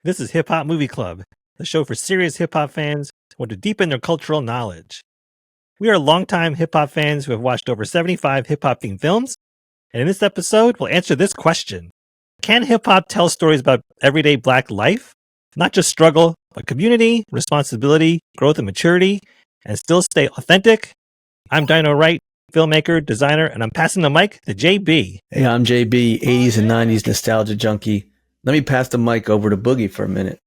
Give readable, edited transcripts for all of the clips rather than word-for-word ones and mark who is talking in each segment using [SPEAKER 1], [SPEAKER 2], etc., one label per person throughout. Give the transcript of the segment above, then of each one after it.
[SPEAKER 1] This is Hip Hop Movie Club, the show for serious hip hop fans who want to deepen their cultural knowledge. We are longtime hip hop fans who have watched over 75 hip hop themed films, and in this episode, we'll answer this question: can hip hop tell stories about everyday Black life, not just struggle, but community, responsibility, growth, and maturity, and still stay authentic? I'm Dino Wright, filmmaker, designer, and I'm passing the mic to JB.
[SPEAKER 2] Hey, I'm JB, 80s and 90s nostalgia junkie. Let me pass the mic over to Boogie for a minute.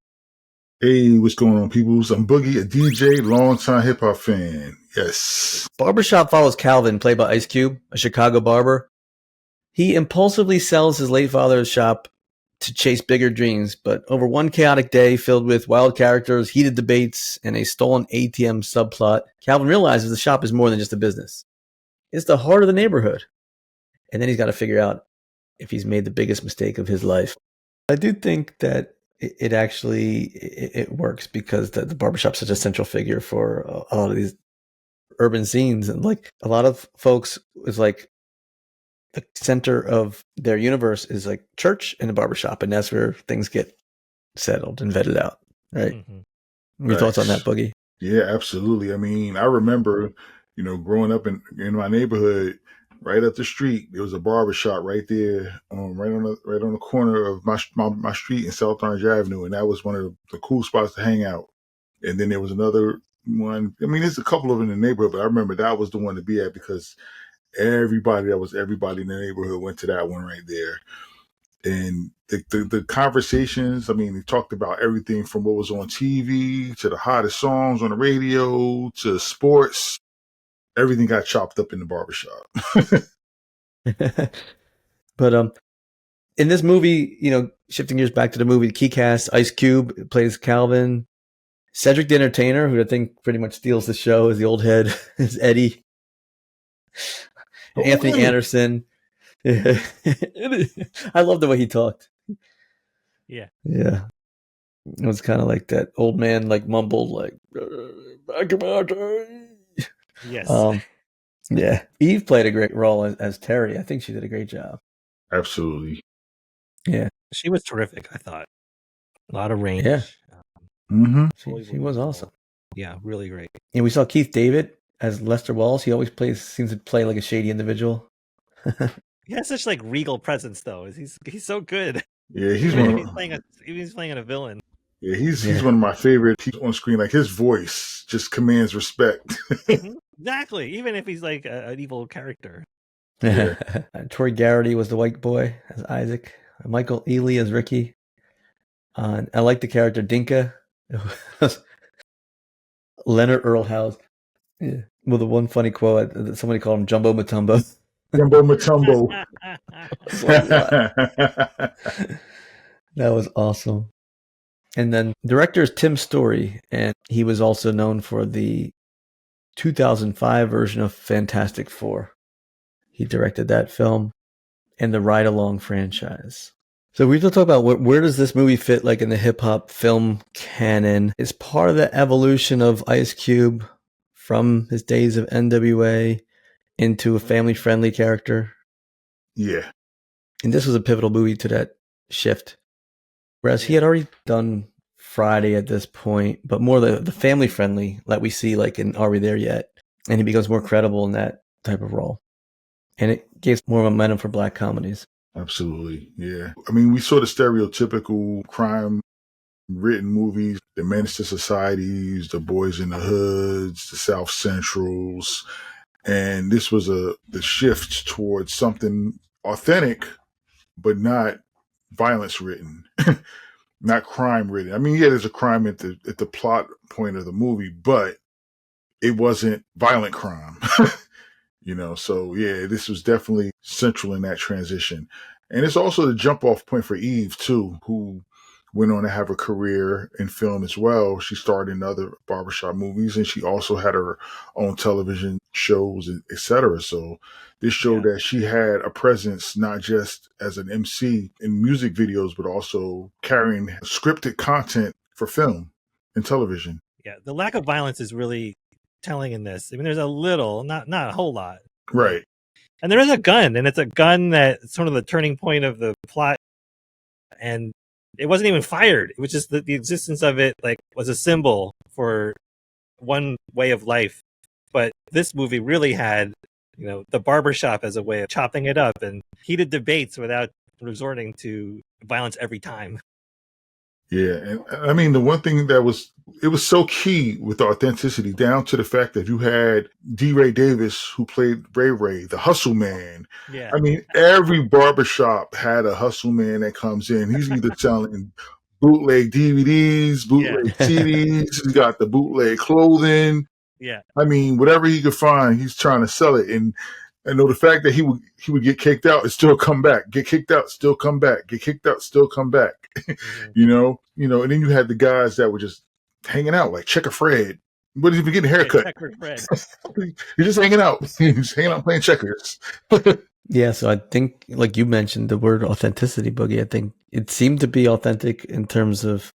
[SPEAKER 3] Hey, what's going on, peoples? I'm Boogie, a DJ, longtime hip hop fan. Yes.
[SPEAKER 2] Barbershop follows Calvin, played by Ice Cube, a Chicago barber. He impulsively sells his late father's shop to chase bigger dreams, but over one chaotic day filled with wild characters, heated debates, and a stolen ATM subplot, Calvin realizes the shop is more than just a business. It's the heart of the neighborhood. And then he's got to figure out if he's made the biggest mistake of his life. I do think that it actually works because the barbershop's such a central figure for a lot of these urban scenes. And like a lot of folks is like the center of their universe is like church and a barbershop. And that's where things get settled and vetted out. Right. Mm-hmm. Your thoughts on that, Boogie?
[SPEAKER 3] Yeah, absolutely. I mean, I remember, growing up in my neighborhood, right up the street, there was a barbershop right there, right on the corner of my street in South Orange Avenue, and that was one of the cool spots to hang out. And then there was another one. I mean, there's a couple of them in the neighborhood, but I remember that was the one to be at because everybody in the neighborhood went to that one right there. And the conversations, I mean, they talked about everything from what was on TV to the hottest songs on the radio to sports. Everything got chopped up in the barbershop.
[SPEAKER 2] But in this movie, shifting gears back to the movie, key cast: Ice Cube plays Calvin, Cedric the Entertainer, who I think pretty much steals the show as the old head, is Eddie, Anthony Anderson. I love the way he talked.
[SPEAKER 1] Yeah.
[SPEAKER 2] It was kind of like that old man, like mumbled, like
[SPEAKER 1] yes.
[SPEAKER 2] Yeah. Eve played a great role as Terry. I think she did a great job.
[SPEAKER 3] Absolutely.
[SPEAKER 2] Yeah.
[SPEAKER 1] She was terrific, I thought. A lot of range.
[SPEAKER 2] Yeah. She was awesome.
[SPEAKER 1] Yeah, really great.
[SPEAKER 2] And we saw Keith David as Lester Walls. He always seems to play like a shady individual.
[SPEAKER 1] He has such like regal presence, though. He's so good.
[SPEAKER 3] Yeah, he's
[SPEAKER 1] playing a villain.
[SPEAKER 3] Yeah, he's one of my favorites. He's on screen, like his voice just commands respect.
[SPEAKER 1] Exactly, even if he's like an evil character.
[SPEAKER 2] Yeah. Troy Garrity was the white boy as Isaac. Michael Ealy as Ricky. I like the character Dinka. Leonard Earl House. Yeah. Well, the one funny quote, somebody called him Jumbo Matumbo.
[SPEAKER 3] Jumbo Matumbo.
[SPEAKER 2] That was awesome. And then director is Tim Story, and he was also known for the 2005 version of Fantastic Four. He directed that film and the Ride Along franchise. So we talk about where does this movie fit like in the hip hop film canon? It's part of the evolution of Ice Cube from his days of NWA into a family-friendly character.
[SPEAKER 3] Yeah.
[SPEAKER 2] And this was a pivotal movie to that shift. Whereas he had already done Friday at this point, but more the family-friendly that we see like in Are We There Yet? And he becomes more credible in that type of role. And it gave more momentum for Black comedies.
[SPEAKER 3] Absolutely, yeah. I mean, we saw the stereotypical crime-written movies, the Menace to Societies, the Boys in the Hoods, the South Centrals, and this was the shift towards something authentic, but not violence-written, not crime-written. I mean, yeah, there's a crime at the plot point of the movie, but it wasn't violent crime. So yeah, this was definitely central in that transition. And it's also the jump off point for Eve too, who went on to have a career in film as well. She starred in other barbershop movies, and she also had her own television shows, etc. So this showed that she had a presence, not just as an MC in music videos, but also carrying scripted content for film and television.
[SPEAKER 1] Yeah, the lack of violence is really telling in this. I mean, there's a little, not a whole lot.
[SPEAKER 3] Right.
[SPEAKER 1] And there is a gun, and it's a gun that's sort of the turning point of the plot. And it wasn't even fired. It was just the existence of it like was a symbol for one way of life. But this movie really had, the barbershop as a way of chopping it up and heated debates without resorting to violence every time.
[SPEAKER 3] Yeah, and I mean the one thing that was so key with the authenticity, down to the fact that you had D. Ray Davis, who played Ray Ray, the hustle man.
[SPEAKER 1] Yeah.
[SPEAKER 3] I mean, every barbershop had a hustle man that comes in. He's either selling bootleg DVDs, bootleg CDs. He's got the bootleg clothing.
[SPEAKER 1] Yeah.
[SPEAKER 3] I mean, whatever he could find, he's trying to sell it. And I know the fact that he would get kicked out and still come back, get kicked out, still come back, get kicked out, still come back. Mm-hmm. And then you had the guys that were just hanging out, like Checker Fred. But he's even getting a haircut.
[SPEAKER 1] Checker Fred.
[SPEAKER 3] He's just hanging out. He's hanging out playing checkers.
[SPEAKER 2] Yeah, so I think, like you mentioned, the word authenticity, Boogie, I think it seemed to be authentic in terms of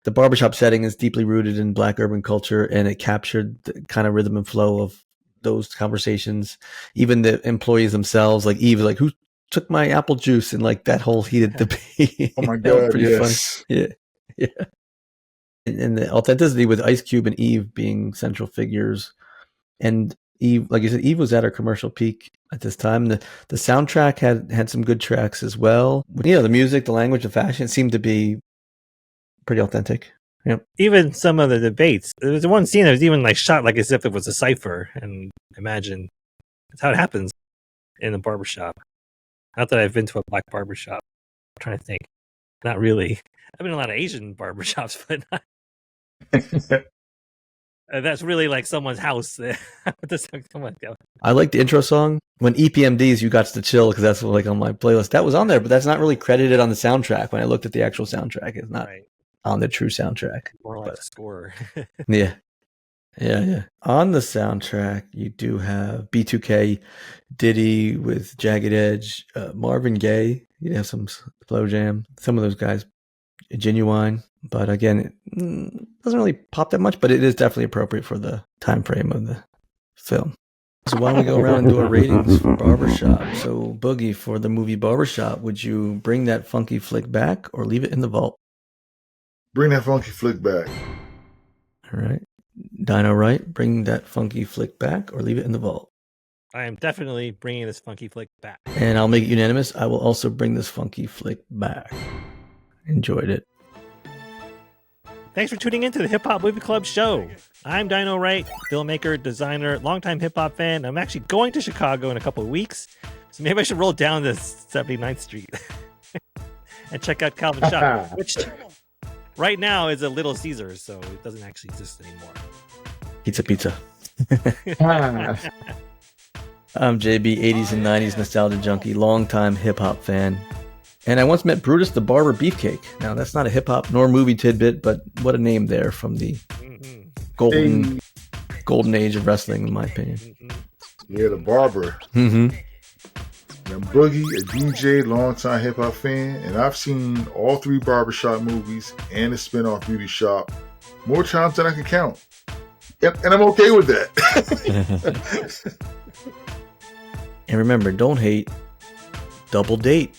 [SPEAKER 2] the barbershop setting is deeply rooted in Black urban culture, and it captured the kind of rhythm and flow of those conversations. Even the employees themselves, like Eve, like, who took my apple juice, and like that whole heated debate.
[SPEAKER 3] Oh my God,
[SPEAKER 2] pretty
[SPEAKER 3] yes.
[SPEAKER 2] fun. Yeah. And the authenticity with Ice Cube and Eve being central figures. And Eve, like you said, Eve was at her commercial peak at this time. The soundtrack had some good tracks as well. The music, the language, the fashion seemed to be pretty authentic. Yep.
[SPEAKER 1] Even some of the debates. There was one scene that was even like shot like as if it was a cipher. And imagine that's how it happens in the barbershop. Not that I've been to a Black barbershop. I'm trying to think. Not really. I've been in a lot of Asian barbershops, but not. That's really like someone's house.
[SPEAKER 2] I like the intro song. When EPMDs, you got to chill, because that's like on my playlist. That was on there, but that's not really credited on the soundtrack. When I looked at the actual soundtrack, it's not on the true soundtrack.
[SPEAKER 1] More like the score.
[SPEAKER 2] Yeah. On the soundtrack, you do have B2K, Diddy with Jagged Edge, Marvin Gaye. You have some slow jam. Some of those guys, Genuine. But again, it doesn't really pop that much, but it is definitely appropriate for the time frame of the film. So why don't we go around and do our ratings for Barbershop? So Boogie, for the movie Barbershop, would you bring that funky flick back or leave it in the vault?
[SPEAKER 3] Bring that funky flick back.
[SPEAKER 2] All right. Dino Wright, bring that funky flick back or leave it in the vault?
[SPEAKER 1] I am definitely bringing this funky flick back.
[SPEAKER 2] And I'll make it unanimous. I will also bring this funky flick back. Enjoyed it.
[SPEAKER 1] Thanks for tuning in to the Hip Hop Movie Club show. I'm Dino Wright, filmmaker, designer, longtime hip hop fan. I'm actually going to Chicago in a couple of weeks, so maybe I should roll down to 79th Street and check out Calvin Shop, which right now is a Little Caesars, so it doesn't actually exist anymore.
[SPEAKER 2] Pizza. I'm JB, 80s and 90s nostalgia junkie, longtime hip hop fan. And I once met Brutus the Barber Beefcake. Now, that's not a hip-hop nor movie tidbit, but what a name there from the golden age of wrestling, in my opinion.
[SPEAKER 3] Yeah, the barber.
[SPEAKER 2] Mm-hmm.
[SPEAKER 3] I'm Boogie, a DJ, longtime hip-hop fan, and I've seen all 3 barbershop movies and the spin-off beauty shop more times than I can count. Yep, and I'm okay with that.
[SPEAKER 2] And remember, don't hate, double date.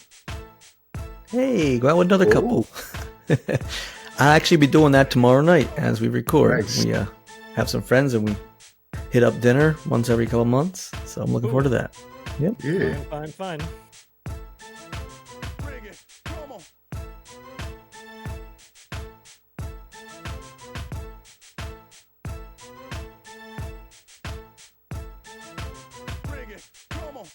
[SPEAKER 2] Hey, go out with another couple. I'll actually be doing that tomorrow night as we record. Nice. We have some friends and we hit up dinner once every couple months. So I'm looking forward to that. Yep.
[SPEAKER 3] Yeah.
[SPEAKER 1] Fun.
[SPEAKER 4] Bring it. Come on. Bring it. Come on.